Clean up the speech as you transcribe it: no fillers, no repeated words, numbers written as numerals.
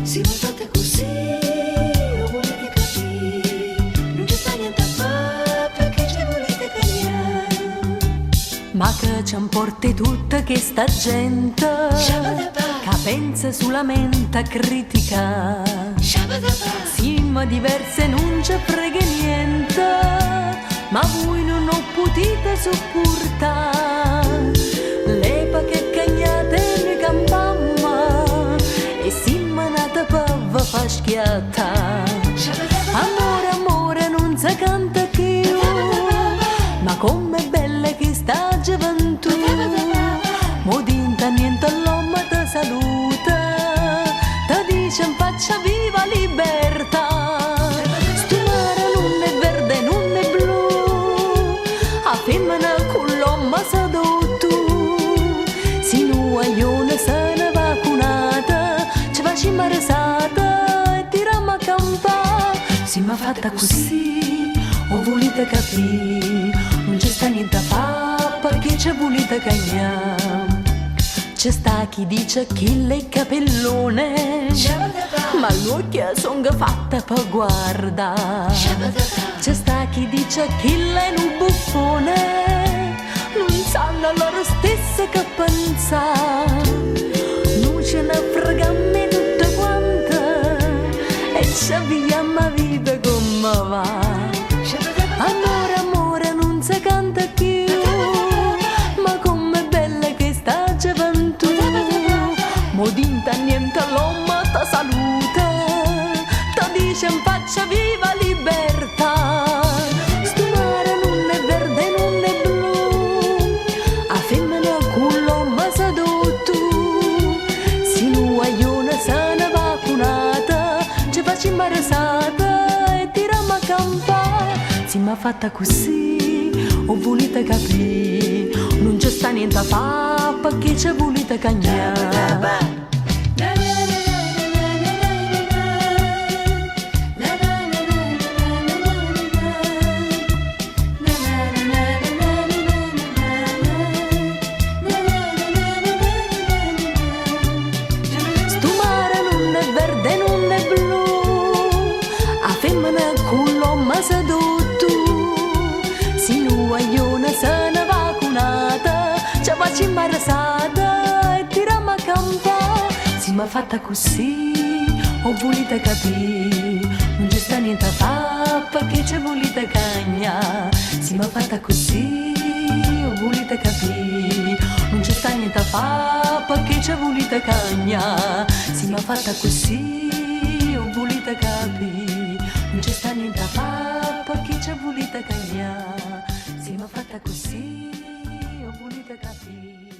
si mi fate così, o volete capire, non ci sta niente a fare perché ci volete cagliare. Ma che ci importa tutta questa gente che pensa solamente a criticare. Siamo diverse non ci frega niente, ma voi non ho potuto sopportare l'epoca che cagnate noi campammo e siamo nate per vi far schiattare. Amore, amore, non si canta più, ma com'è bella che sta gioventù. Mo dinta niente l'uomo ti saluta, ti dice in faccia viva libertà. Sto mare non è verde, non è blu, a femmina con l'uomo sedotto. Se non hai una sana vacunata, ci facciamo risata e tiriamo a campare. Si m'ha fatta così, o volete capire, non c'è sta niente a fare perché ci volete cagnare. C'è sta chi dice che lei capellone, ma l'occhio son fatta per guardare. C'è sta chi dice che lei è un buffone, non sanno loro stesse che pensare. Non ce ne freghiamo tutte quante e ci avviamo a vivere come va. Amore, amore, non si canta più, ma com'è bella questa gioventù. Mo dinta niente l'uomo ti saluta, ti dice in faccia viva libertà. Sto mare non è verde, non è blu, a femmina con l'uomo sedotto. Se non hai una sana vacunata, ci facciamo risata e tiriamo a campare. Si m'ha fatta così, o volete capire, non c'è sta niente a fare perché ci volete cagnare. Sto mare non è verde, non è blu, a femmina con l'uomo sedotto. Se non hai una sana vacunata, ci facciamo risata e tiriamo a campare. Si m'ha fatta così, o volete capire, non c'è sta niente a fare perché ci volete cagnare. Si m'ha fatta così, o volete capire, non c'è sta niente a fare perché ci volete cagnare. Si m'ha fatta così, o volete capire, non c'è sta niente a fare perché ci volete cagnare. Si m'ha fatta così, o volete capire.